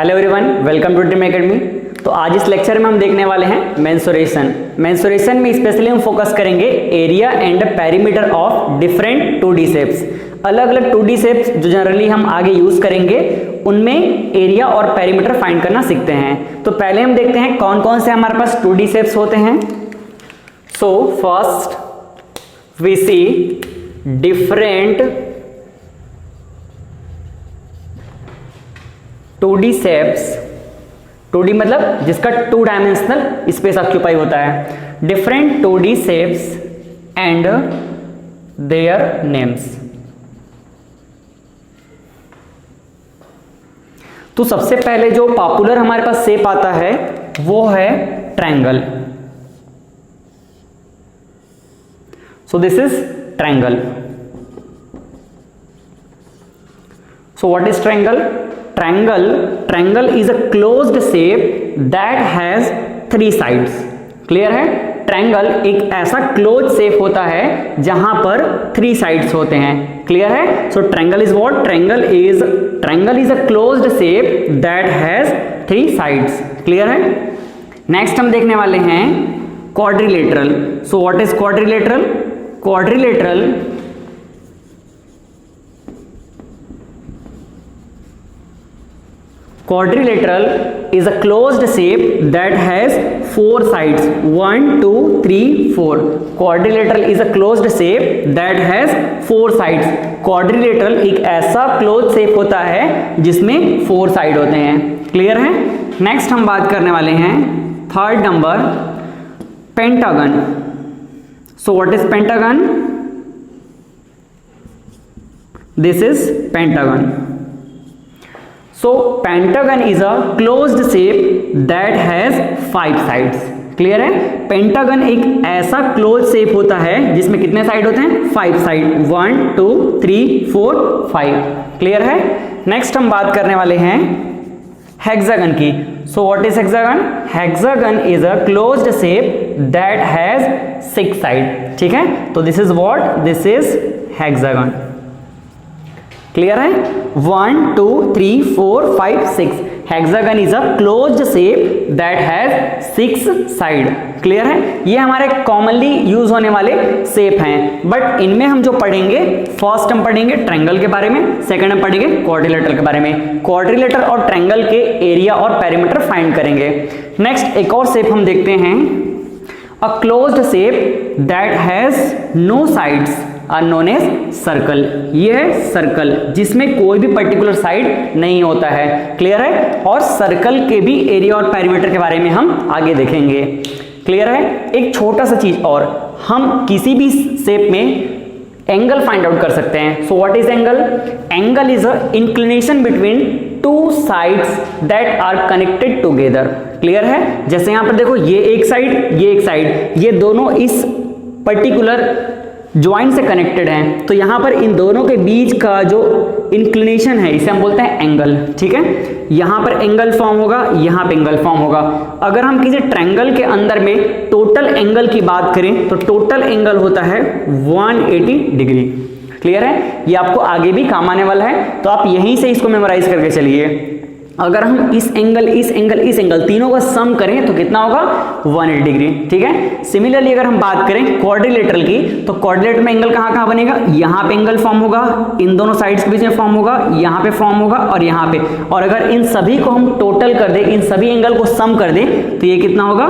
Hello everyone, welcome to Dream Academy. तो आज इस लेक्चर में हम देखने वाले हैं मेंसुरेशन। मेंसुरेशन में स्पेशली हम फोकस करेंगे area and perimeter of different 2D shapes. अलग अलग 2D शेप्स जो जनरली हम आगे यूज करेंगे उनमें एरिया और पेरीमीटर फाइंड करना सीखते हैं। तो पहले हम देखते हैं कौन कौन से हमारे पास 2D शेप्स होते हैं। So first we see different 2D shapes. 2D मतलब जिसका 2 डायमेंशनल स्पेस ऑक्यूपाई होता है। Different 2D shapes and their names. तो सबसे पहले जो पॉपुलर हमारे पास शेप आता है वो है triangle. So this is triangle. So what is triangle? Triangle is a closed shape that has 3 sides। Clear है? ट्रायंगल एक ऐसा क्लोज शेप होता है जहां पर 3 साइड्स होते हैं। क्लियर है? सो triangle is what? Triangle is a closed shape that has 3 sides. Clear है? नेक्स्ट हम देखने वाले हैं quadrilateral. So what is quadrilateral? Quadrilateral is a closed shape that has 4 sides 1 2 3 4। Quadrilateral is a closed shape that has 4 sides। Quadrilateral एक ऐसा closed shape होता है जिसमें 4 साइड होते हैं। क्लियर है? नेक्स्ट हम बात करने वाले हैं third number pentagon. So what is pentagon? This is pentagon. So pentagon is a closed shape that has 5 sides। Clear है? पेंटागन एक ऐसा क्लोज शेप होता है जिसमें कितने साइड होते हैं? 5 साइड 1 2 3 4 5। क्लियर है? नेक्स्ट हम बात करने वाले हैं हेक्सागन की। सो what is hexagon? Hexagon is a closed shape that has 6 side. ठीक है? तो this is what? This is hexagon. Clear है? 1 2 3 4 5 6। Hexagon is a closed shape that has 6 side. Clear है? ये हमारे कॉमनली यूज होने वाले शेप हैं। बट इनमें हम जो पढ़ेंगे, फर्स्ट हम पढ़ेंगे ट्रायंगल के बारे में, सेकंड हम पढ़ेंगे क्वाड्रिलेटरल के बारे में। क्वाड्रिलेटरल और ट्रायंगल के एरिया और पेरीमीटर फाइंड करेंगे। नेक्स्ट एक और शेप हम देखते हैं, a closed shape that has no sides are known as circle. ये है सर्कल जिसमें कोई भी पर्टिकुलर साइड नहीं होता है। क्लियर है? और सर्कल के भी एरिया और पेरीमीटर के बारे में हम आगे देखेंगे। क्लियर है? एक छोटा सा चीज और, हम किसी भी शेप में एंगल फाइंड आउट कर सकते हैं। So what is angle? Angle is a inclination between 2 sides that are connected together. Clear है? जैसे यहां पर देखो, ये एक साइड, ये दोनों इस पर्टिकुलर ज्वाइंट से कनेक्टेड हैं। तो यहां पर इन दोनों के बीच का जो इंक्लिनेशन है इसे हम बोलते हैं एंगल। ठीक है? यहां पर एंगल फॉर्म होगा, यहां पे एंगल फॉर्म होगा। अगर हम किसी ट्रायंगल के अंदर में टोटल एंगल की बात करें तो टोटल एंगल होता है 180 डिग्री। क्लियर है? ये आपको आगे भी काम आने वाला है, तो आप यहीं से इसको मेमोराइज करके चलिए। अगर हम इस एंगल तीनों का सम करें तो कितना होगा? 180 डिग्री। ठीक है? सिमिलरली अगर हम बात करें क्वाड्रिलेटरल की, तो क्वाड्रिलेटरल में एंगल कहां बनेगा? यहां पे एंगल फॉर्म होगा, इन दोनों साइड्स के बीच में फॉर्म होगा, यहां पे फॉर्म होगा और यहां पे। और अगर इन सभी को हम टोटल कर दें, इन सभी एंगल को सम कर दें तो ये कितना होगा?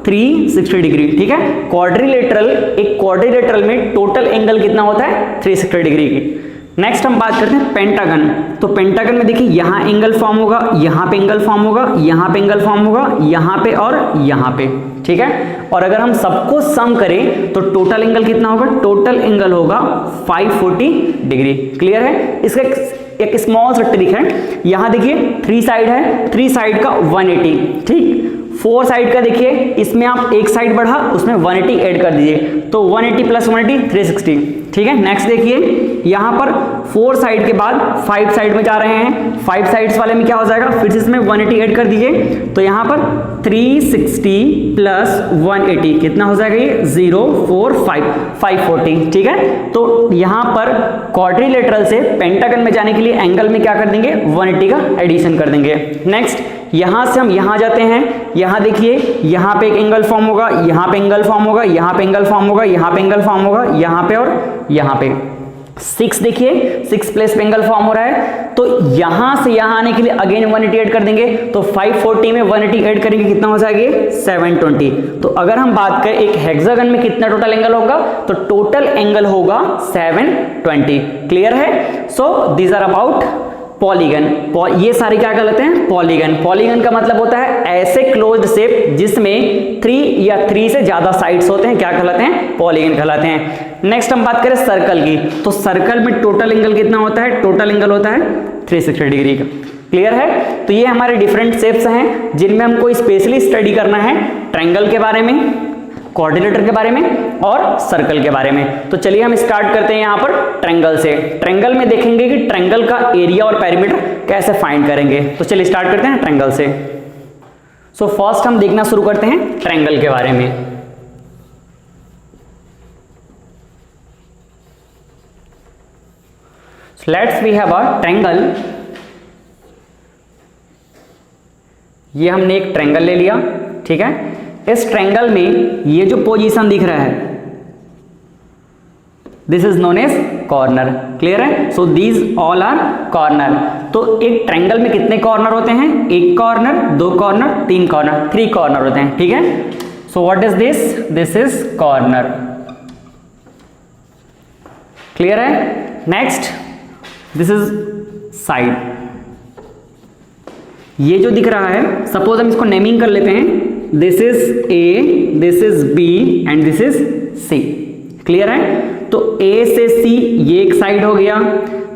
360 डिग्री। ठीक है? क्वाड्रिलेटरल में टोटल एंगल कितना होता है? 360 डिग्री की। नेक्स्ट हम बात करते हैं पेंटागन। तो पेंटागन में देखिए, यहां एंगल फॉर्म होगा, यहां पे एंगल फॉर्म होगा, यहां पे एंगल फॉर्म होगा, यहां पे और यहां पे। ठीक है? और अगर हम सबको सम करें तो टोटल एंगल कितना होगा? टोटल एंगल होगा 540 डिग्री। क्लियर है? इसका एक स्मॉल सा ट्रिक है। यहां देखिए 3 साइड है, 3 साइड का 180। ठीक? 4 साइड का देखिए, इसमें आप एक साइड बढ़ा, उसमें 180 ऐड कर दीजिए, तो 180 प्लस 180 360। ठीक है? नेक्स्ट देखिए, यहाँ पर 4 साइड के बाद 5 साइड में जा रहे हैं, 5 साइड्स वाले में क्या हो जाएगा, फिर से इसमें 180 ऐड कर दीजिए, तो यहाँ पर 360 प्लस 180 कितना हो जाएगा, ये 0 4 5 540, ठीक है। तो यहाँ पर क्वाड्रिलेटरल से पेंटागन में जाने के लिए एंगल में क्या कर देंगे, 180 का एडिशन कर देंगे। नेक्स्ट यहां से हम यहां जाते हैं, यहां देखिए यहां पे एक एंगल फॉर्म होगा, यहां पे एंगल फॉर्म होगा, यहां पे एंगल फॉर्म होगा, यहां पे एंगल फॉर्म होगा, यहां पे और यहां पे 6 देखिए 6 प्लेस पे एंगल फॉर्म हो रहा है। तो यहां से यहां आने के लिए अगेन 180 ऐड कर देंगे, तो 540 में 180 ऐड करेंगे कितना हो जाएगा, 720। तो अगर हम बात करें एक हेक्सागन में कितना टोटल एंगल होगा, तो टोटल एंगल होगा 720। क्लियर है। So these are about polygon. ये सारे क्या कहलाते हैं, पॉलीगन। पॉलीगन का मतलब होता है ऐसे क्लोज्ड शेप जिसमें 3 या 3 से ज्यादा साइड्स होते हैं, क्या कहलाते हैं, पॉलीगन कहलाते हैं। नेक्स्ट हम बात करें सर्कल की, तो सर्कल में टोटल एंगल कितना होता है, टोटल एंगल होता है 360 डिग्री का। क्लियर है। तो ये हमारे डिफरेंट शेप्स हैं जिनमें हमको स्पेशली स्टडी करना है, ट्रायंगल के बारे में, क्वाड्रिलेटर के बारे में और सर्कल के बारे में। तो चलिए हम स्टार्ट करते हैं यहां पर ट्रायंगल से। ट्रायंगल में देखेंगे कि ट्रायंगल का एरिया और पेरीमीटर कैसे फाइंड करेंगे। तो चलिए स्टार्ट करते हैं ट्रायंगल से। सो फर्स्ट हम देखना शुरू करते हैं ट्रायंगल के बारे में। Let's we have a triangle. ये हमने एक ट्रायंगल ले लिया, ठीक है। इस ट्रायंगल में ये जो पोजीशन दिख रहा है this is known as corner. Clear है। So these all are corner. तो एक ट्रायंगल में कितने कॉर्नर होते हैं, एक कॉर्नर, 2 कॉर्नर, 3 कॉर्नर, 3 कॉर्नर होते हैं, ठीक है। So what is this, this is corner. Clear है। Next this is side. ये जो दिख रहा है, सपोज हम इसको नेमिंग कर लेते हैं, this is A, this is B and this is C. Clear है। तो ए से सी ये एक साइड हो गया,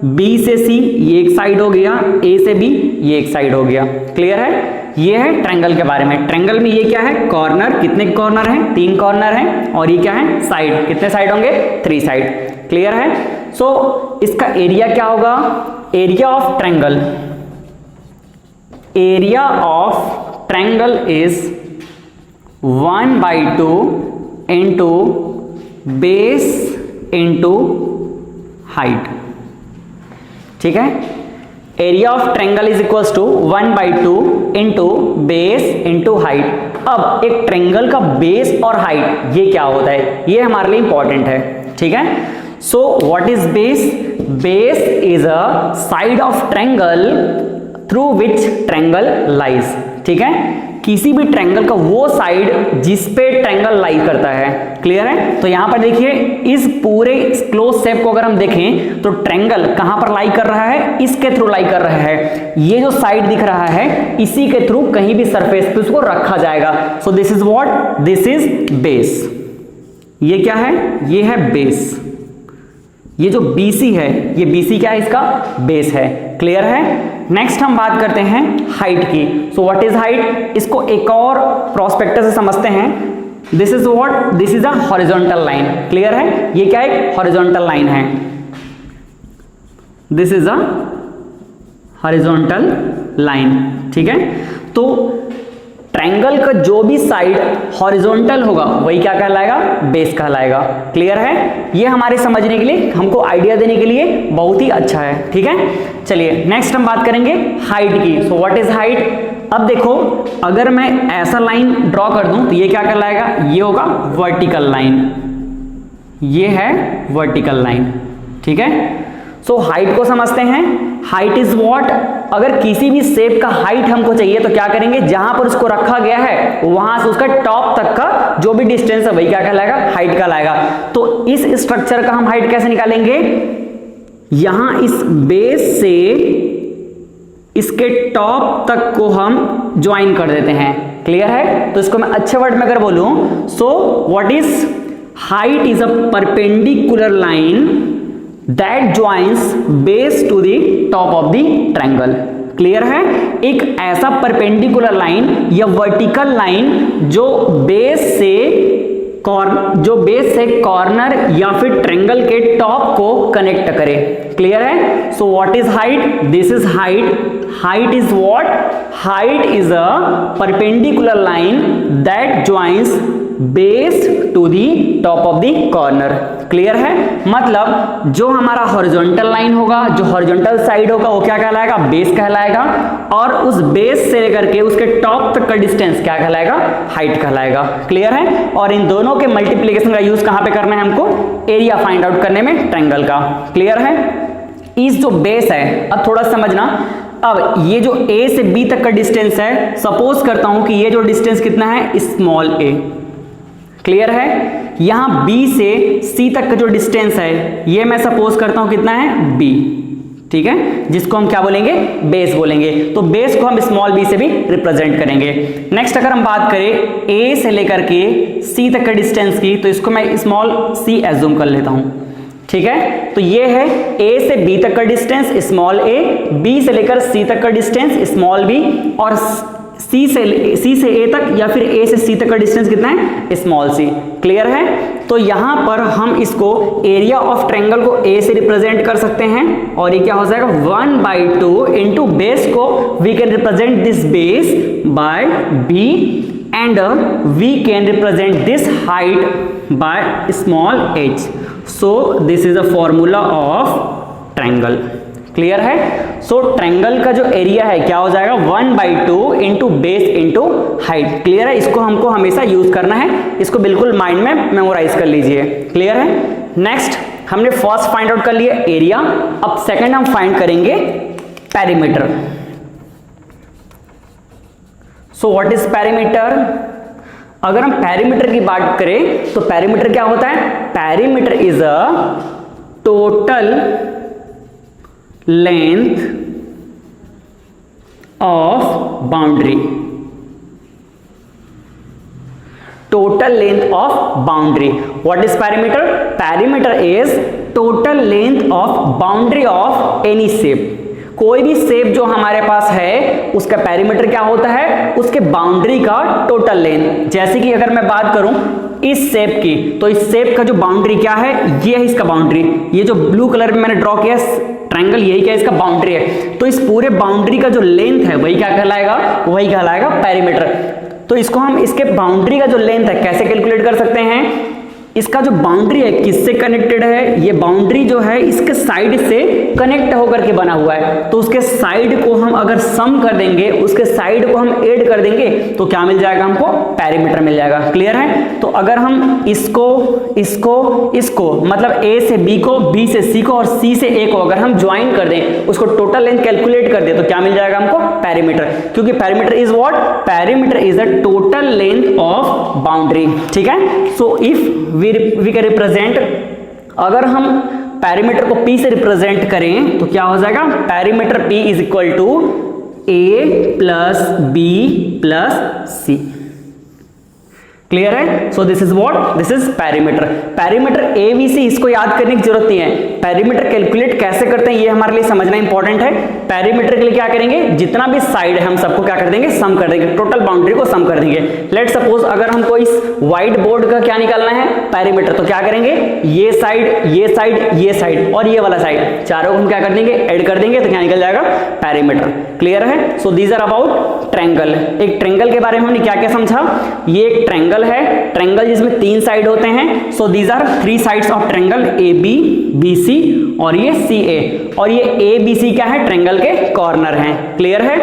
बी से सी ये एक साइड हो गया, ए से बी ये एक साइड हो गया। क्लियर है। ये है ट्रायंगल के बारे में। ट्रायंगल में ये क्या है, कॉर्नर। कितने कॉर्नर हैं, 3 कॉर्नर हैं। और ये क्या है, साइड। कितने साइड होंगे, 3 साइड। क्लियर है। सो इसका एरिया क्या होगा, area of triangle, area of triangle is 1/2 into base into height. ठीक है। Area of triangle is equals to 1/2 into base into height. अब एक ट्रायंगल का बेस और हाइट ये क्या होता है, ये हमारे लिए इंपॉर्टेंट है। ठीक है। So what is base, base is a side of triangle through which triangle lies. ठीक है। किसी भी ट्रायंगल का वो साइड जिस पे ट्रायंगल लाई करता है। क्लियर है। तो यहां पर देखिए इस पूरे क्लोज शेप को अगर हम देखें तो ट्रायंगल कहां पर लाई कर रहा है, इसके थ्रू लाई कर रहा है। ये जो साइड दिख रहा है इसी के थ्रू कहीं भी सरफेस पे उसको रखा जाएगा। सो this is what, this is base. ये क्या है, ये है बेस। ये जो BC है, ये BC क्या है, इसका बेस है। क्लियर है। नेक्स्ट हम बात करते हैं हाइट की। सो व्हाट इज हाइट, इसको एक और प्रोस्पेक्टर से समझते हैं। This is what, this is a horizontal line. Clear है। ये क्या है, हॉरिजॉन्टल लाइन है। This is a horizontal line. ठीक है। तो ट्रायंगल का जो भी साइड हॉरिजॉन्टल होगा वही क्या कहलाएगा, बेस कहलाएगा। क्लियर है। ये हमारे समझने के लिए, हमको आइडिया देने के लिए बहुत ही अच्छा है। ठीक है। चलिए नेक्स्ट हम बात करेंगे हाइट की। सो व्हाट इज हाइट। अब देखो अगर मैं ऐसा लाइन ड्रॉ कर दूं तो ये क्या कहलाएगा, ये होगा वर्टिकल लाइन। ये है वर्टिकल लाइन। ठीक है। सो हाइट को समझते हैं। हाइट इज व्हाट, अगर किसी भी शेप का हाइट हमको चाहिए तो क्या करेंगे, जहां पर उसको रखा गया है वहां से उसका टॉप तक का जो भी डिस्टेंस है वही क्या कहलाएगा, हाइट कहलाएगा। तो इस स्ट्रक्चर का हम हाइट कैसे निकालेंगे, यहां इस बेस से इसके टॉप तक को हम ज्वाइन कर देते हैं। क्लियर है। तो इसको मैं अच्छे वर्ड में अगर बोलूं, सो what is height is a perpendicular line that joins base to the top of the triangle। Clear है। एक ऐसा परपेंडिकुलर लाइन या वर्टिकल लाइन जो बेस से जो बेस से कॉर्नर या फिर ट्रायंगल के टॉप को कनेक्ट करे। क्लियर है? So what is height? This is height. Height is what? Height is a perpendicular line that joins base to the top of the corner. Clear है? मतलब जो हमारा हॉरिजॉन्टल लाइन होगा, जो हॉरिजॉन्टल साइड होगा, वो क्या कहलाएगा? बेस कहलाएगा। और उस बेस से लेकर के उसके टॉप तक का डिस्टेंस क्या कहलाएगा? हाइट कहलाएगा। क्लियर है? और इन दोनों के मल्टीप्लिकेशन का यूज कहां पे करना है हमको? एरिया फाइंड आउट करने में ट्रायंगल का। क्लियर है? इस जो बेस है, अब थोड़ा समझना, अब ये जो A से B तक का डिस्टेंस है, सपोज करता हूं कि ये जो डिस्टेंस कितना है? Small a। क्लियर है? यहां B से C तक का जो डिस्टेंस है, ये मैं सपोज करता हूं कितना है? B। ठीक है, जिसको हम क्या बोलेंगे? बेस बोलेंगे। तो बेस को हम स्मॉल b से भी रिप्रेजेंट करेंगे। नेक्स्ट अगर हम बात करें A से लेकर के C तक का डिस्टेंस की, तो इसको मैं स्मॉल c एज्यूम कर लेता हूं। ठीक है, तो ये है A से B तक का डिस्टेंस स्मॉल a, B से लेकर C तक का डिस्टेंस स्मॉल b, और C से A तक या फिर A से C तक का डिस्टेंस कितना है? Small c। क्लियर है? तो यहां पर हम इसको एरिया ऑफ ट्रायंगल को A से रिप्रेजेंट कर सकते हैं, और ये क्या हो जाएगा? 1/2 इंटू बेस को we can represent this base by B, and we can represent this height by small h। So this is a formula of triangle. Clear है? सो ट्रायंगल का जो एरिया है क्या हो जाएगा? 1/2 into base into height. Clear है? इसको हमको हमेशा यूज करना है, इसको बिल्कुल माइंड में मेमोराइज कर लीजिए। क्लियर है? नेक्स्ट हमने फर्स्ट फाइंड आउट कर लिया एरिया, अब सेकंड हम फाइंड करेंगे perimeter. So what is perimeter? अगर हम पेरीमीटर की बात करें तो पेरीमीटर क्या होता है? Perimeter is a total length of boundary. Total length of boundary. What is perimeter? Perimeter is total length of boundary of any shape. कोई भी शेप जो हमारे पास है उसका पेरीमीटर क्या होता है? उसके बाउंड्री का टोटल लेंथ। जैसे कि अगर मैं बात करूं इस शेप की, तो इस शेप का जो बाउंड्री क्या है? ये है इसका बाउंड्री। ये जो ब्लू कलर में मैंने ड्रॉ किया ट्रायंगल, यही क्या इसका बाउंड्री है। तो इस पूरे बाउंड्री का जो लेंथ है वही क्या कहलाएगा? वही कहलाएगा पेरीमीटर। तो इसको हम इसके बाउंड्री का जो लेंथ है कैसे कैलकुलेट कर सकते हैं? इसका जो बाउंड्री है किससे कनेक्टेड है? ये बाउंड्री जो है इसके साइड से कनेक्ट होकर के बना हुआ है, तो उसके साइड को हम अगर सम कर देंगे, उसके साइड को हम ऐड कर देंगे, तो क्या मिल जाएगा हमको? पेरीमीटर मिल जाएगा। क्लियर है? तो अगर हम इसको मतलब A से B को, B से C को और C से A को अगर हम ज्वाइन कर दें, उसको टोटल लेंथ कैलकुलेट कर दें, तो क्या मिल जाएगा हमको? पेरीमीटर। क्योंकि perimeter is what? Perimeter is the total length of boundary. ठीक है? So if we can represent, अगर हम पेरीमीटर को P से रिप्रेजेंट करें तो क्या हो जाएगा? Perimeter P is equal to A plus B plus C। Clear है? So this is what? This is perimeter. Perimeter ABC, इसको याद करने की जरूरत नहीं है। पेरीमीटर कैलकुलेट कैसे करते हैं ये हमारे लिए समझना इंपॉर्टेंट है। पेरीमीटर के लिए क्या करेंगे? जितना भी साइड है हम सबको क्या कर देंगे? सम कर देंगे, टोटल बाउंड्री को सम कर देंगे। लेट सपोज अगर हमको इस व्हाइट बोर्ड का क्या निकालना है? पेरीमीटर, तो क्या करेंगे? ये साइड, ये साइड, ये साइड और ये वाला साइड, चारों को हम क्या कर देंगे? ऐड कर देंगे, तो क्या निकल जाएगा? पेरीमीटर। क्लियर है? So these are about triangle. एक ट्रायंगल के बारे में हमने क्या क्या समझा? ये एक ट्रायंगल है, ट्रायंगल जिसमें 3 साइड होते हैं। So these are 3 sides of triangle, AB, BC और ये CA। और ये ABC क्या है? ट्रायंगल के कॉर्नर हैं। क्लियर है?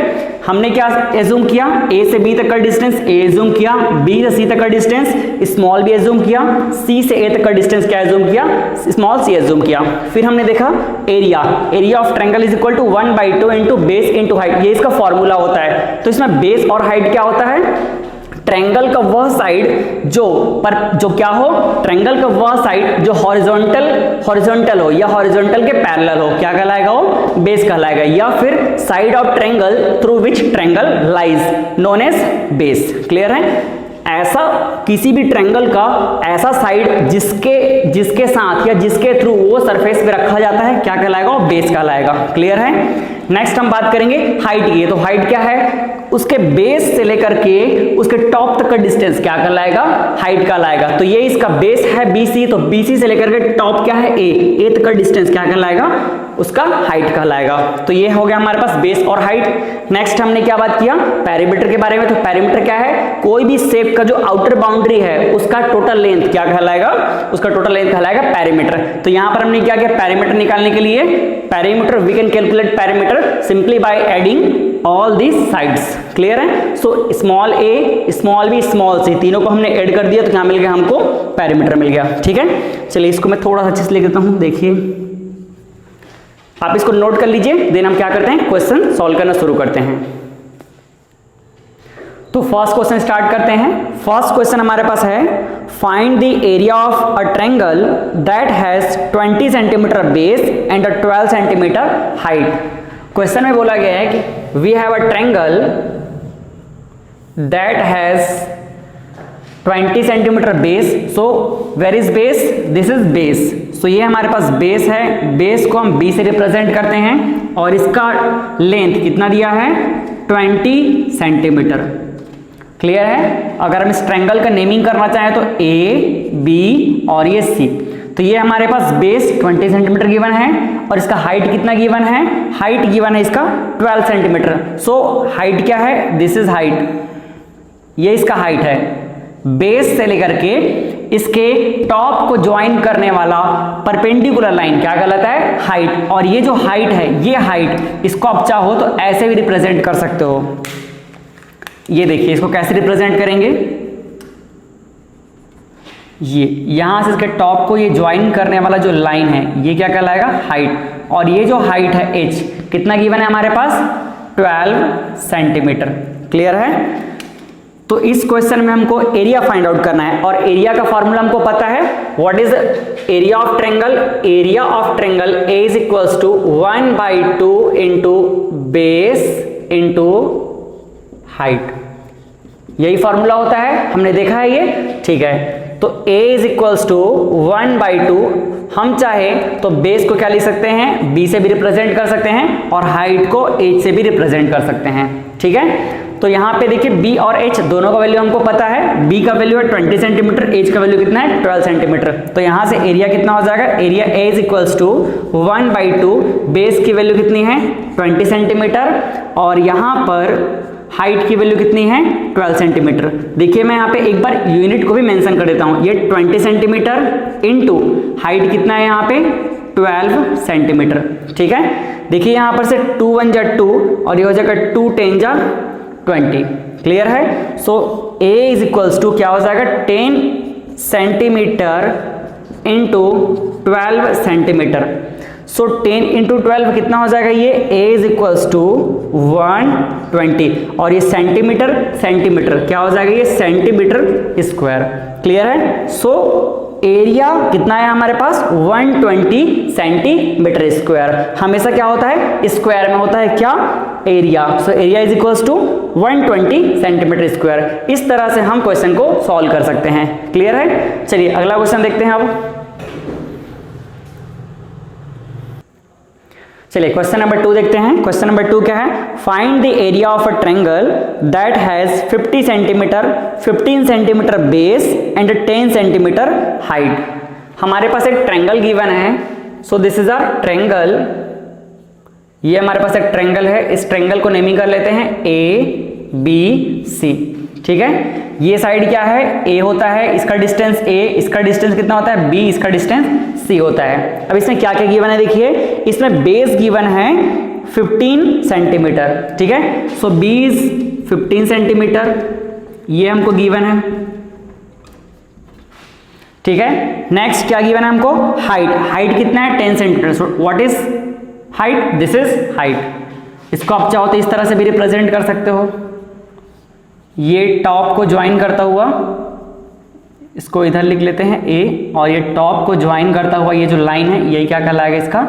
हमने क्या एज्यूम किया? A से B तक का डिस्टेंस A एज्यूम किया, B से C तक का डिस्टेंस स्मॉल b एज्यूम किया, C से A तक का डिस्टेंस क्या एज्यूम किया? स्मॉल c एज्यूम किया। फिर हमने देखा area of triangle is equal to 1/2 into base into height. ये इसका फॉर्मूला होता है। तो इसमें बेस और हाइट क्या होता है? ट्रायंगल का वह साइड जो क्या हो? ट्रायंगल का वह साइड जो हॉरिजॉन्टल हो या हॉरिजॉन्टल के पैरेलल हो, क्या कहलाएगा? वो बेस कहलाएगा। या फिर side of triangle through which triangle lies known as base. Clear है? ऐसा किसी भी ट्रायंगल का ऐसा साइड जिसके साथ या जिसके थ्रू वो सरफेस पे रखा जाता है क्या कहलाएगा? वो बेस कहलाएगा। क्लियर है? नेक्स्ट हम बात करेंगे हाइट की। तो हाइट क्या है, उसके बेस से लेकर के उसके टॉप तक का डिस्टेंस क्या कहलाएगा, हाइट कहलाएगा। तो ये इसका बेस है BC, तो BC से लेकर के टॉप क्या है A तक का डिस्टेंस क्या कहलाएगा, उसका हाइट कहलाएगा। तो ये हो गया हमारे पास बेस और हाइट। नेक्स्ट हमने क्या बात किया, पेरीमीटर के बारे में। तो पेरीमीटर क्या है, कोई भी शेप का जो आउटर बाउंड्री है उसका टोटल लेंथ क्या कहलाएगा, उसका टोटल लेंथ कहलाएगा पेरीमीटर। तो यहां पर हमने क्या किया, पेरीमीटर निकालने के लिए perimeter we can calculate perimeter simply by adding all these sides. Clear है। So small a small b small c तीनों को हमने ऐड कर दिया तो क्या मिल गया हमको, पेरीमीटर मिल गया। ठीक है, चलिए इसको मैं थोड़ा सा अच्छे से लिख देता हूं। देखिए आप इसको नोट कर लीजिए, देन हम क्या करते हैं, क्वेश्चन सॉल्व करना शुरू करते हैं। तो फर्स्ट क्वेश्चन स्टार्ट करते हैं। फर्स्ट क्वेश्चन हमारे पास है, find the area of a triangle that has 20 centimetre base and 12 centimetre height. Question में बोला गया है कि we have a triangle that has 20 centimetre base. So where is base, this is base. So ये हमारे पास बेस है, base को हम B से रिप्रेजेंट करते हैं और इसका लेंथ कितना दिया है, 20 सेंटीमीटर। क्लियर है। अगर हम इस ट्रायंगल का नेमिंग करना चाहें तो A, B और ये C। तो ये हमारे पास बेस 20 सेंटीमीटर गिवन है और इसका हाइट कितना गिवन है, हाइट गिवन है इसका 12 सेंटीमीटर। सो हाइट क्या है, दिस इज हाइट, ये इसका हाइट है। बेस से लेकर के इसके टॉप को ज्वाइन करने वाला परपेंडिकुलर लाइन क्या कहलाता है, हाइट। और ये जो हाइट है, ये हाइट इसको आप चाहो तो ऐसे भी रिप्रेजेंट कर सकते हो। ये देखिए इसको कैसे रिप्रेजेंट करेंगे, ये यहां से इसके टॉप को ये ज्वाइन करने वाला जो लाइन है ये क्या कहलाएगा, हाइट। और ये जो हाइट है h कितना गिवन है हमारे पास, 12 सेंटीमीटर। क्लियर है। तो इस क्वेश्चन में हमको एरिया फाइंड आउट करना है और एरिया का फॉर्मूला हमको पता है। What is area of triangle, area of triangle A is equals to 1/2 into base into height. यही फॉर्मूला होता है, हमने देखा है ये। ठीक है, तो A इज इक्वल्स टू 1/2। हम चाहे तो बेस को क्या लिख सकते हैं, B से भी रिप्रेजेंट कर सकते हैं और हाइट को H से भी रिप्रेजेंट कर सकते हैं। ठीक है, तो यहाँ पे देखिए B और H दोनों का वैल्यू हमको पता है। B का वैल्यू है 20 सेंटीमीटर, H का वैल्यू कितना है, 12 सेंटीमीटर। तो यहाँ से एरिया कितना हो जाएगा, area A is equals to 1/2, base की वैल्यू कितनी है 20 सेंटीमीटर और यहाँ पर हाइट की वैल्यू कितनी है 12 सेंटीमीटर। देखिए मैं यहाँ पे एक बार यूनिट को भी मेंशन कर देता हूँ, ये 20 सेंटीमीटर इंटू हाइट कितना है यहाँ पे 12 सेंटीमीटर। ठीक है, देखिए यहाँ पर से 2 1 जा 2 और ये हो जाएगा 2 10 जा 20। क्लियर है। सो A इज इक्वल्स टू क्या हो जाएगा, 10 सेंटीमीटर इंटू 12 सेंटीमीटर। सो 10 इंटू 12 कितना हो जाएगा, ये A इज इक्वल्स टू 120 और ये सेंटीमीटर सेंटीमीटर क्या हो जाएगा, ये सेंटीमीटर स्क्वायर। क्लियर है। सो एरिया कितना है हमारे पास 120 सेंटीमीटर स्क्वायर। हमेशा क्या होता है, स्क्वायर में होता है क्या, area. So area is equals to 120 centimetre square. इस तरह से हम क्वेश्चन को सॉल्व कर सकते हैं। क्लियर है। चलिए अगला क्वेश्चन देखते हैं अब। चलिए क्वेश्चन नंबर 2 देखते हैं। क्वेश्चन नंबर 2 क्या है, find the area of a triangle that has 50 centimetre 15 centimetre base and 10 centimetre height. हमारे पास एक ट्रायंगल गिवन है। So this is a triangle, ये हमारे पास एक ट्रायंगल है। इस ट्रायंगल को नेमिंग कर लेते हैं ABC। ठीक है, ये साइड क्या है, A होता है, इसका डिस्टेंस A, इसका डिस्टेंस कितना होता है B, इसका डिस्टेंस C होता है। अब इसमें क्या क्या गिवन है, देखिए इसमें बेस गिवन है 15 सेंटीमीटर। ठीक है, सो B इज 15 सेंटीमीटर, ये हमको गिवन है। ठीक है, नेक्स्ट क्या गिवन है हमको, हाइट। हाइट कितना है 10 centimetre. So what is height, this is height. इसको आप चाहो तो इस तरह से भी रिप्रेजेंट कर सकते हो, ये टॉप को ज्वाइन करता हुआ, इसको इधर लिख लेते हैं A, और ये टॉप को ज्वाइन करता हुआ ये जो लाइन है यही क्या कहलाएगा, इसका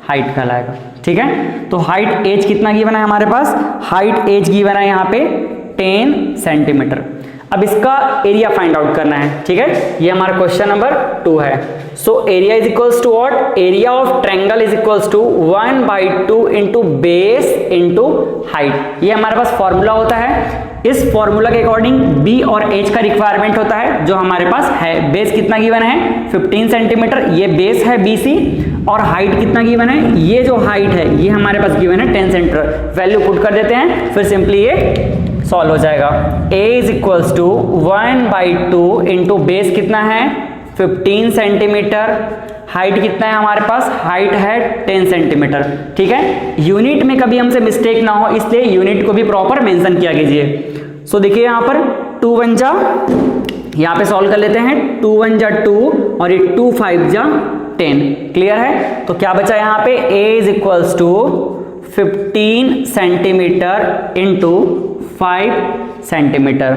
हाइट कहलाएगा। ठीक है, तो हाइट H कितना गिवन है हमारे पास, हाइट H गिवन है यहाँ पे 10 सेंटीमीटर। अब इसका एरिया फाइंड आउट करना है, ठीक है, ये हमारा क्वेश्चन नंबर 2 है। So area is equals to what, area of triangle is equals to 1/2 into base into height. ये हमारे पास फॉर्मूला होता है। इस फॉर्मूला के अकॉर्डिंग बी और एच का रिक्वायरमेंट होता है जो हमारे पास है। बेस कितना गिवन है 15 सेंटीमीटर, ये बेस है BC, और हाइट कितना गिवन है, ये जो हाइट है ये हमारे पास गिवन है 10 सेंटीमीटर। वैल्यू पुट कर देते हैं, फिर सिंपली ये सॉल्व हो जाएगा। a is equals to 1/2 into base कितना है 15 सेंटीमीटर, हाइट कितना है हमारे पास, हाइट है 10 सेंटीमीटर, ठीक है। यूनिट में कभी हमसे मिस्टेक ना हो इसलिए यूनिट को भी प्रॉपर मेंशन किया कीजिए। सो देखिए यहाँ पर 2 1 जा, यहाँ पे सॉल्व कर लेते हैं, 2 1 जा 2 और ये 2 5 जा 10, क्लियर है। तो क्या बचा यहाँ पे, a is equals to 15 centimetre into 5 centimetre.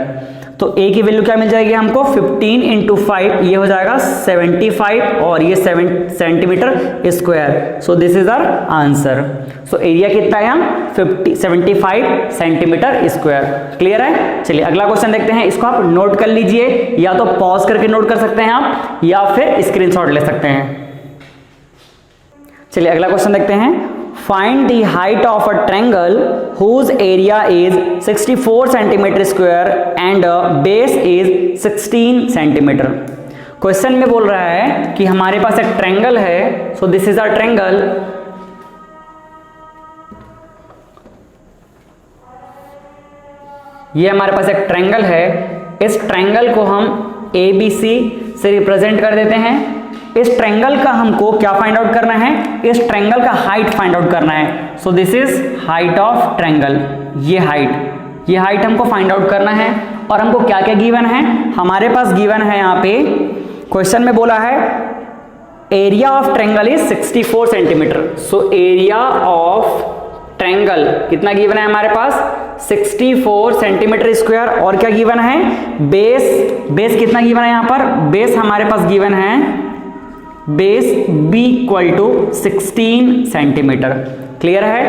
तो a की वैल्यू क्या मिल जाएगी हमको, 15 इंटू 5, ये हो जाएगा 75 और ये 7 centimetre square. So this is our answer. So area कितना है, 75 सेंटीमीटर स्क्वायर, क्लियर है। चलिए अगला क्वेश्चन देखते हैं। इसको आप नोट कर लीजिए, या तो पॉज करके नोट कर सकते हैं आप, या फिर स्क्रीनशॉट ले सकते हैं। चलिए अगला क्वेश्चन देखते हैं। Find the height of a triangle whose area is 64 centimeter square and base is 16 centimeter। Question में बोल रहा है कि हमारे पास एक ट्रायंगल है। So this is our triangle, ये हमारे पास एक ट्रायंगल है। इस ट्रायंगल को हम ABC से रिप्रेजेंट कर देते हैं। इस ट्रायंगल का हमको क्या फाइंड आउट करना है, इस ट्रायंगल का हाइट फाइंड आउट करना है। So this is height of triangle, ये हाइट हमको फाइंड आउट करना है। और हमको क्या क्या गिवन है, हमारे पास गिवन है यहाँ पे क्वेश्चन में बोला है area of triangle is 64 centimetre. So area of triangle कितना गिवन है हमारे पास, 64 सेंटीमीटर स्क्वायर। और क्या गिवन है, बेस कितना गिवन है यहाँ पर, बेस हमारे पास गिवन है, base B equal to 16 centimetre, clear है।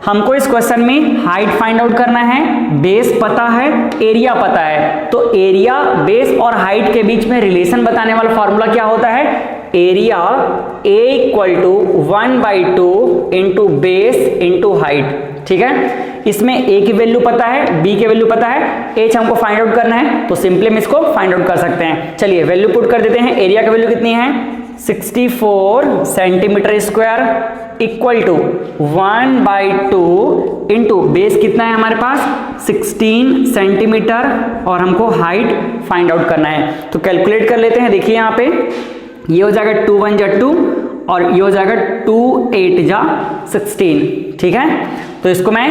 हमको इस क्वेश्चन में हाइट फाइंड आउट करना है, बेस पता है, एरिया पता है। तो एरिया, बेस और हाइट के बीच में रिलेशन बताने वाला फॉर्मूला क्या होता है, area A equal to 1/2 into base into height, ठीक है। इसमें A की वैल्यू पता है, B की वैल्यू पता है, H हमको फाइंड आउट करना है, तो सिंपली हम इसको फाइंड आउट कर सकते हैं। चलिए वैल्यू पुट कर देते हैं। एरिया की वैल्यू कितनी है, 64 centimetre square equal to 1/2 into base कितना है हमारे पास 16 सेंटीमीटर, और हमको हाइट फाइंड आउट करना है। तो कैलकुलेट कर लेते हैं। देखिए यहाँ पे ये हो जाएगा 2 1 जा 2 और ये हो जाएगा 2 8 जा 16, ठीक है। तो इसको मैं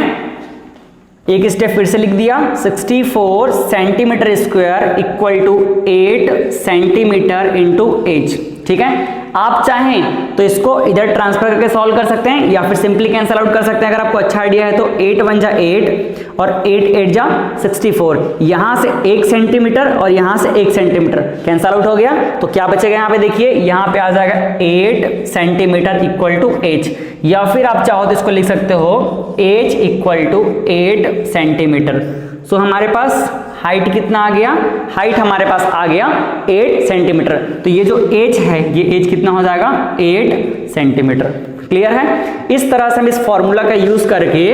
एक स्टेप फिर से लिख दिया, 64 centimetre square equal to 8 centimetre into H, ठीक है। आप चाहें तो इसको इधर ट्रांसफर करके सॉल्व कर सकते हैं, या फिर सिंपली कैंसल आउट कर सकते हैं। अगर आपको अच्छा आइडिया है तो 8 1 जा 8 और 8 8 जा 64, यहां से 1 सेंटीमीटर और यहां से 1 सेंटीमीटर कैंसल आउट हो गया। तो क्या बचेगा यहाँ पे, देखिए यहाँ पे आ जाएगा 8 सेंटीमीटर इक्वल टू H, या फिर आप चाहो तो इसको लिख सकते हो H इक्वल टू 8 सेंटीमीटर। सो हमारे पास हाइट कितना आ गया, हाइट हमारे पास आ गया 8 सेंटीमीटर। तो ये जो H है, ये H कितना हो जाएगा 8 सेंटीमीटर, क्लियर है। इस तरह से हम इस फॉर्मूला का यूज करके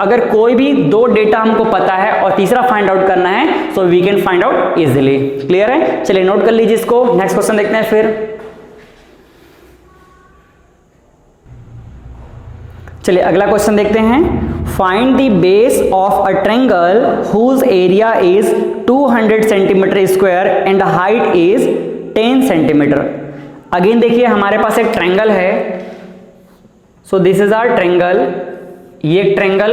अगर कोई भी दो डेटा हमको पता है और तीसरा फाइंड आउट करना है, so we can find out easily, clear है। चलिए नोट कर लीजिए इसको। नेक्स्ट क्वेश्चन देखते हैं फिर। चलिए अगला क्वेश्चन देखते हैं। Find the base of a triangle whose area is 200 centimetre square and height is 10 centimetre. Again देखिए हमारे पास एक ट्रायंगल है। So this is our triangle, ये ट्रायंगल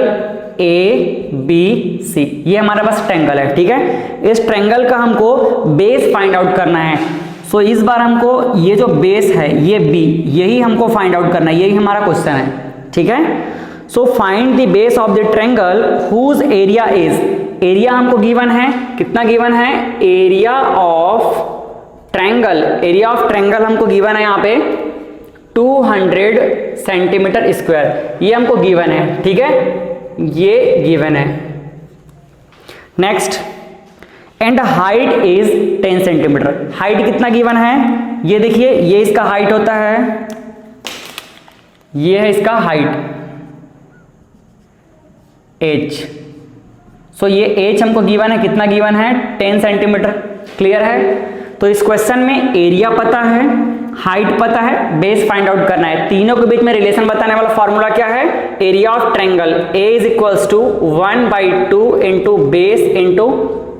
ABC, ये हमारे पास ट्रायंगल है, ठीक है। इस ट्रायंगल का हमको बेस फाइंड आउट करना है। सो इस बार हमको ये जो बेस है ये B, यही हमको फाइंड आउट करना है, यही हमारा क्वेश्चन है, ठीक है। So find the base of the triangle whose area is, area हमको गिवन है, कितना गिवन है, area of triangle, area of triangle हमको गिवन है यहाँ पे 200 सेंटीमीटर स्क्वायर, ये हमको गिवन है, ठीक है, ये गिवन है। Next and height is 10 centimetre. Height कितना गिवन है, ये देखिए, ये इसका हाइट होता है, ये है इसका हाइट h। सो ये h हमको गिवन है, कितना गिवन है, 10 सेंटीमीटर। क्लियर है। तो इस क्वेश्चन में एरिया पता है, हाइट पता है, बेस फाइंड आउट करना है। तीनों के बीच में रिलेशन बताने वाला फॉर्मूला क्या है, area of triangle a is equals to 1/2 into base into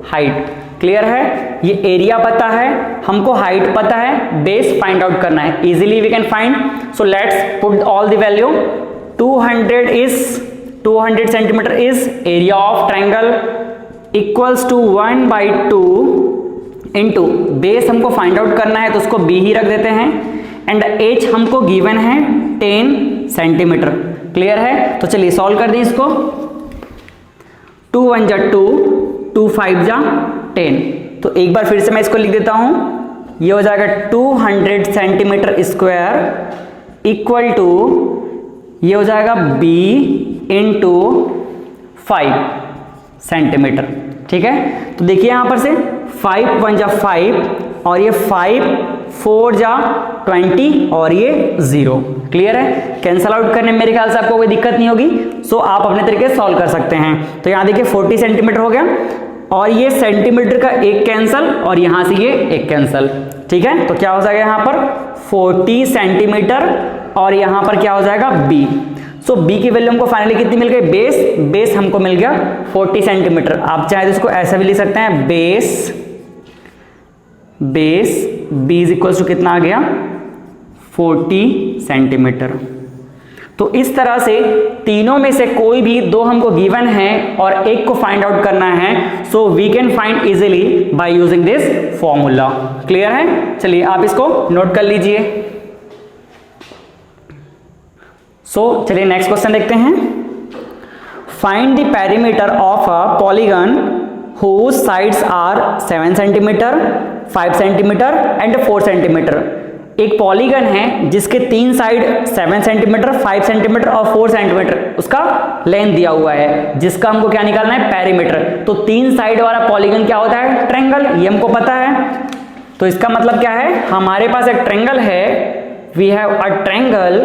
height. Clear है। ये एरिया पता है, हमको हाइट पता है, बेस फाइंड आउट करना है। Easily we can find. So let's put all the value. 200 centimetre is area of triangle equals to 1/2 into base हमको फाइंड आउट करना है, तो उसको b ही रख देते हैं, एंड h हमको गिवन है 10 सेंटीमीटर। क्लियर है। तो चलिए सॉल्व कर दें इसको। 2 1 जा 2, 2 5 जा 10। तो एक बार फिर से मैं इसको लिख देता हूं, ये हो जाएगा 200 सेंटीमीटर स्क्वायर इक्वल टू, ये हो जाएगा b इंटू 5 सेंटीमीटर। ठीक है। तो देखिए यहां पर से 5 1 जा 5 और ये 5 4 जा 20 और ये 0। क्लियर है। कैंसल आउट करने में मेरे ख्याल से आपको कोई दिक्कत नहीं होगी। सो आप अपने तरीके से सॉल्व कर सकते हैं। तो यहां देखिए 40 सेंटीमीटर हो गया, और ये सेंटीमीटर का एक कैंसल और यहां से ये एक कैंसल। ठीक है। तो क्या हो जाएगा यहां पर 40 सेंटीमीटर और यहां पर क्या हो जाएगा b। सो b की वैल्यू हमको फाइनली कितनी मिल गई, बेस हमको मिल गया 40 सेंटीमीटर। आप चाहे तो इसको ऐसा भी लिख सकते हैं, base b is equal to कितना आ गया, 40 सेंटीमीटर। तो इस तरह से तीनों में से कोई भी दो हमको गिवन है और एक को फाइंड आउट करना है। So we can find easily by using this formula. Clear है। चलिए आप इसको नोट कर लीजिए। चलिए नेक्स्ट क्वेश्चन देखते हैं। Find the perimeter of a polygon whose sides are 7 centimetre, 5 centimetre and 4 centimetre. एक पॉलीगन है जिसके 3 साइड 7 सेंटीमीटर, 5 सेंटीमीटर और 4 सेंटीमीटर उसका लेंथ दिया हुआ है, जिसका हमको क्या निकालना है, पेरीमीटर। तो 3 साइड वाला पॉलीगन क्या होता है, ट्रायंगल, ये हमको पता है। तो इसका मतलब क्या है, हमारे पास एक ट्रायंगल है, वी हैव अ ट्रायंगल,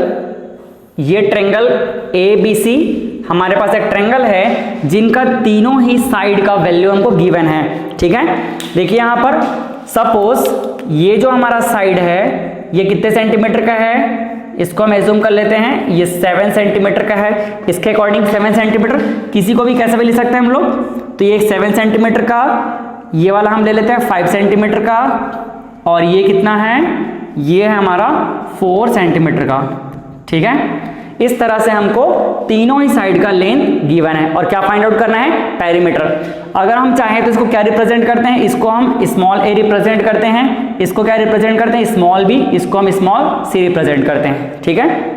ये ट्रायंगल ABC, हमारे पास एक ट्रायंगल है जिनका तीनों ही साइड का वैल्यू हमको गिवन है। ठीक है। देखिए यहां पर सपोज ये जो हमारा साइड है ये कितने सेंटीमीटर का है, इसको हम एज्यूम कर लेते हैं ये 7 सेंटीमीटर का है। इसके अकॉर्डिंग 7 सेंटीमीटर, किसी को भी कैसे भी ले सकते हैं हम लोग। तो ये 7 सेंटीमीटर का, ये वाला हम ले लेते हैं 5 सेंटीमीटर का, और ये कितना है, ये है हमारा 4 सेंटीमीटर का। ठीक है। इस तरह से हमको तीनों ही साइड का लेंथ गिवन है और क्या फाइंड आउट करना है, पेरीमीटर। अगर हम चाहें तो इसको क्या रिप्रेजेंट करते हैं, इसको हम स्मॉल a रिप्रेजेंट करते हैं, इसको क्या रिप्रेजेंट करते हैं, स्मॉल b, इसको हम स्मॉल c रिप्रेजेंट करते हैं। ठीक है।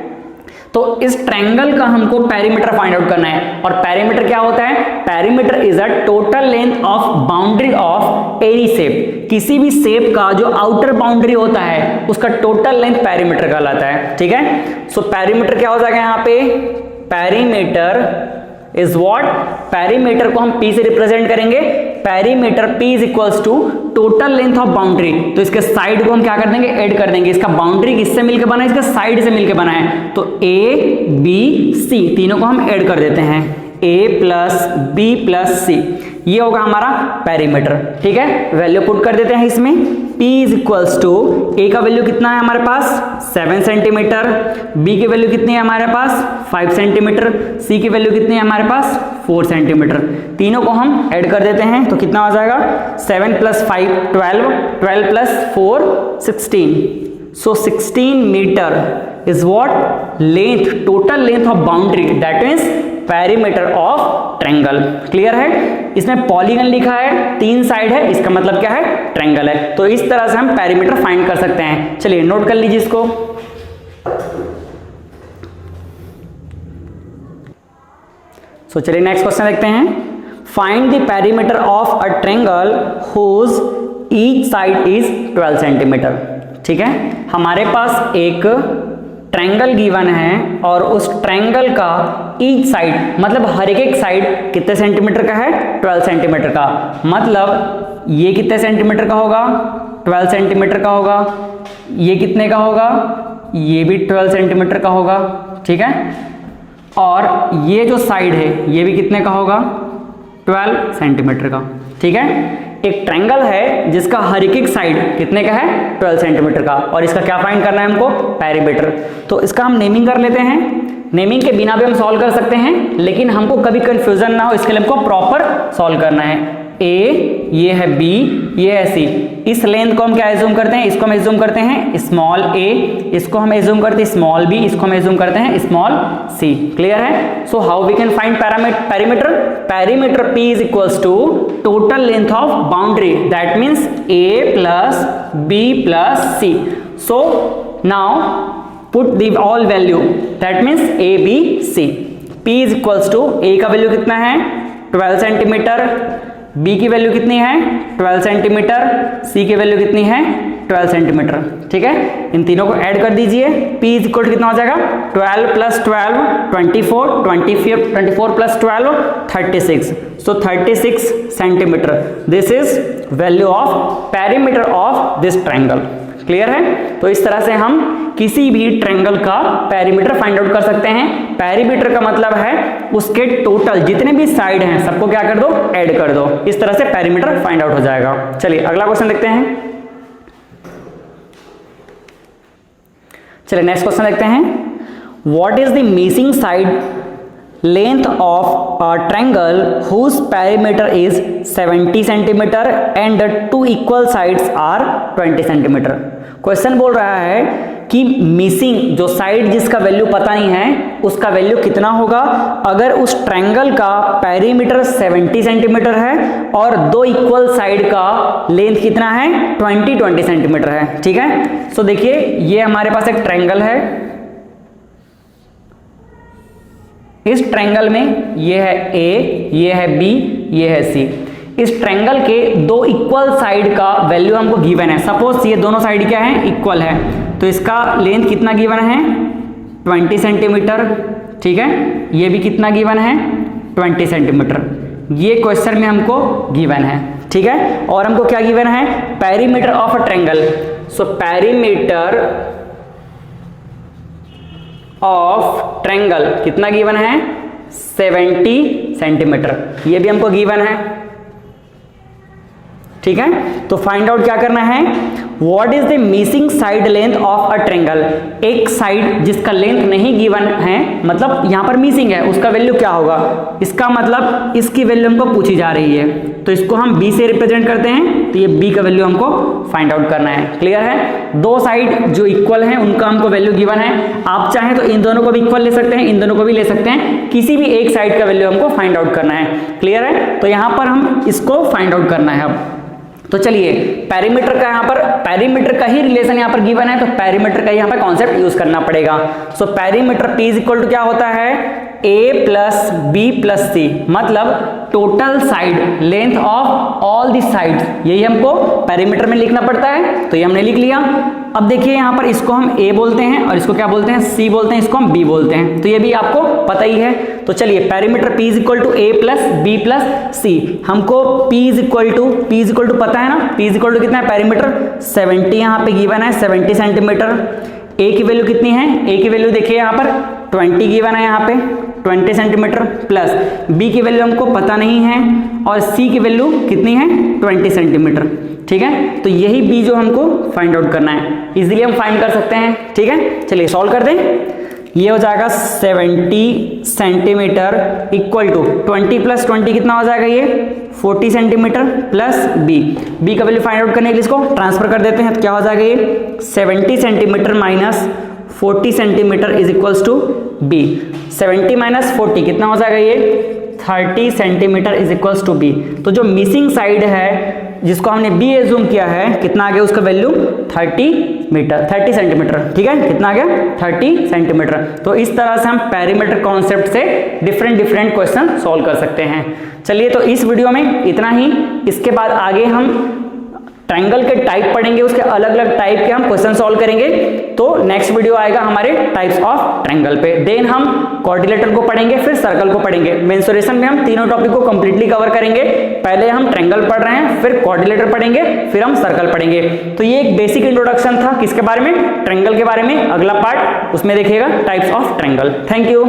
तो इस ट्रायंगल का हमको पेरीमीटर फाइंड आउट करना है, और पेरीमीटर क्या होता है, perimeter is a total length of boundary of any shape. किसी भी शेप का जो आउटर बाउंड्री होता है उसका टोटल लेंथ पेरीमीटर कहलाता है। ठीक है। सो पेरीमीटर क्या हो जाएगा यहाँ पे, पेरीमीटर इज व्हाट, पेरीमीटर को हम p से रिप्रेजेंट करेंगे। Perimeter p is equals to total length of boundary. तो इसके साइड को हम क्या कर देंगे, ऐड कर देंगे। इसका बाउंड्री किससे मिलकर बना है, इसका साइड से मिलकर बना है। तो a b c तीनों को हम ऐड कर देते हैं, a plus b plus c, ये होगा हमारा पेरीमीटर। ठीक है। वैल्यू पुट कर देते हैं इसमें, p is equals to, a का वैल्यू कितना है हमारे पास 7 सेंटीमीटर, b की वैल्यू कितनी है हमारे पास 5 सेंटीमीटर, c की वैल्यू कितनी है हमारे पास 4 सेंटीमीटर। तीनों को हम ऐड कर देते हैं तो कितना हो जाएगा, 7 plus 5 12, 12 plus 4 16। So 16 metre is what, length, total length of boundary, that means perimeter of triangle. Clear है। इसमें पॉलीगन लिखा है, 3 साइड है, इसका मतलब क्या है, ट्रायंगल है। तो इस तरह से हम पेरीमीटर फाइंड कर सकते हैं। चलिए नोट कर लीजिए इसको। चलिए नेक्स्ट क्वेश्चन देखते हैं। Find the perimeter of a triangle whose each side is 12 centimetre. ठीक है। हमारे पास एक ट्रायंगल गिवन है और उस ट्रायंगल का ईच साइड मतलब हर एक साइड कितने सेंटीमीटर का है, 12 सेंटीमीटर का। मतलब ये कितने सेंटीमीटर का होगा, 12 सेंटीमीटर का होगा, ये कितने का होगा, ये भी 12 सेंटीमीटर का होगा, ठीक है। और ये जो साइड है ये भी कितने का होगा, 12 सेंटीमीटर का, ठीक है। एक ट्रायंगल है जिसका हर एक साइड कितने का है, 12 सेंटीमीटर का, और इसका क्या फाइंड करना है हमको, पेरीमीटर। तो इसका हम नेमिंग कर लेते हैं। नेमिंग के बिना भी हम सॉल्व कर सकते हैं, लेकिन हमको कभी कंफ्यूजन ना हो इसके लिए हमको प्रॉपर सॉल्व करना है। ए, ये है बी, ये है सी। इस लेंथ को हम क्या एज्यूम करते हैं, इसको हम एज्यूम करते हैं स्मॉल ए, इसको हम एज्यूम करते हैं स्मॉल बी, इसको हम एज्यूम करते हैं स्मॉल सी। क्लियर है। So how we can find perimeter, perimeter P is equals to total length of boundary, that means A plus B plus C। So now put the all value, that means A B C। P is equals to A का value कितना है, 12 centimetre, B की value कितनी है, 12 centimetre, C की value कितनी है, 12 centimetre, ठीक है। इन तीनों को ऐड कर दीजिए। P इज इक्वल टू कितना हो जाएगा, 12 plus 12 24, 24 plus 12 36, so 36 centimetre. This is value of perimeter of this triangle. Clear है। तो इस तरह से हम किसी भी ट्रायंगल का पेरीमीटर फाइंड आउट कर सकते हैं। पेरीमीटर का मतलब है उसके टोटल जितने भी साइड हैं सबको क्या कर दो, ऐड कर दो। इस तरह से पेरीमीटर फाइंड आउट हो जाएगा। चलिए अगला क्वेश्चन देखते हैं। चलिए नेक्स्ट क्वेश्चन देखते हैं। What is the missing side length of a triangle whose perimeter is 70 centimeter and the two equal sides are 20 centimeter। Question बोल रहा है कि मिसिंग जो साइड जिसका वैल्यू पता नहीं है उसका वैल्यू कितना होगा अगर उस ट्रायंगल का पेरीमीटर 70 सेंटीमीटर है और दो इक्वल साइड का लेंथ कितना है, 20 सेंटीमीटर है, ठीक है। सो देखिए ये हमारे पास एक ट्रायंगल है। इस ट्रायंगल में ये है ए, ये है बी, ये है सी। इस ट्रायंगल के दो इक्वल साइड का वैल्यू हमको गिवन है। सपोज ये दोनों साइड क्या है, इक्वल है, तो इसका लेंथ कितना गिवन है, 20 सेंटीमीटर, ठीक है। ये भी कितना गिवन है, 20 सेंटीमीटर। ये क्वेश्चन में हमको गिवन है, ठीक है। और हमको क्या गिवन है, perimeter of a triangle. So perimeter of triangle कितना गिवन है, 70 सेंटीमीटर। ये भी हमको गिवन है, ठीक है। तो फाइंड आउट क्या करना है, what is the missing side length of a triangle. एक साइड जिसका लेंथ नहीं गिवन है, मतलब यहां पर मिसिंग है, उसका वैल्यू क्या होगा। इसका मतलब इसकी वैल्यू हमको पूछी जा रही है, तो इसको हम b से रिप्रेजेंट करते हैं, तो ये b का वैल्यू हमको फाइंड आउट करना है। क्लियर है। दो साइड जो इक्वल है उनका हमको वैल्यू गिवन है। आप चाहें तो इन दोनों को भी इक्वल ले सकते हैं, इन दोनों को भी ले सकते हैं, किसी भी एक साइड का वैल्यू हमको फाइंड आउट करना है। क्लियर है। तो यहां पर हम इसको फाइंड आउट करना है। अब तो चलिए पेरीमीटर का यहाँ पर पेरीमीटर का ही रिलेशन यहाँ पर गिवन है, तो पेरीमीटर का यहाँ पर कॉन्सेप्ट यूज करना पड़ेगा। So perimeter P is equal to क्या होता है, A plus B plus C, मतलब total side length of all the sides, यही हमको पेरीमीटर में लिखना पड़ता है। तो ये हमने लिख लिया। अब देखिए यहाँ पर इसको हम A बोलते हैं और इसको क्या बोलते हैं, C बोलते हैं, इसको हम B बोलते हैं, तो ये भी आपको पता ही है। तो चलिए perimeter P is equal to A plus B plus C. हमको P इज इक्वल टू पता है ना, P इज इक्वल टू कितना है, पेरीमीटर 70 यहाँ पे गिवन है, 70 सेंटीमीटर। A की वैल्यू कितनी है, A की वैल्यू देखिए यहाँ पर 20 गिवन है, यहाँ पे 20 सेंटीमीटर, प्लस B की वैल्यू हमको पता नहीं है और C की वैल्यू कितनी है, 20 सेंटीमीटर, ठीक है। तो यही B जो हमको फाइंड आउट करना है, इजीली हम फाइंड कर सकते हैं, ठीक है। चलिए सॉल्व कर दें। ये हो जाएगा 70 सेंटीमीटर इक्वल टू 20 प्लस 20 कितना हो जाएगा, ये 40 सेंटीमीटर प्लस B का वैल्यू फाइंड आउट करने के लिए इसको ट्रांसफर कर देते हैं, तो क्या हो जाएगा, ये 70 centimetre minus 40 centimetre is equals to B। 70 minus 40 कितना हो जाएगा, ये 30 centimetre is equals to B। तो जो मिसिंग साइड है जिसको हमने B एज्यूम किया है, कितना आ गया उसका वैल्यू, 30 सेंटीमीटर, ठीक है। कितना आ गया, 30 सेंटीमीटर। तो इस तरह से हम पेरीमीटर कॉन्सेप्ट से डिफरेंट क्वेश्चन सॉल्व कर सकते हैं। चलिए तो इस वीडियो में इतना ही। इसके बाद आगे हम ट्रायंगल के टाइप पढ़ेंगे, उसके अलग अलग टाइप के हम क्वेश्चन सॉल्व करेंगे। तो नेक्स्ट वीडियो आएगा हमारे टाइप्स ऑफ ट्रायंगल पे। देन हम क्वाड्रिलेटरल को पढ़ेंगे, फिर सर्कल को पढ़ेंगे। मेंसुरेशन में हम तीनों टॉपिक को कंप्लीटली कवर करेंगे। पहले हम ट्रायंगल पढ़ रहे हैं, फिर क्वाड्रिलेटर पढ़ेंगे, फिर हम सर्कल पढ़ेंगे। तो ये एक बेसिक इंट्रोडक्शन था किसके बारे में, ट्रायंगल के बारे में। अगला पार्ट उसमें देखिएगा types of triangle. Thank you.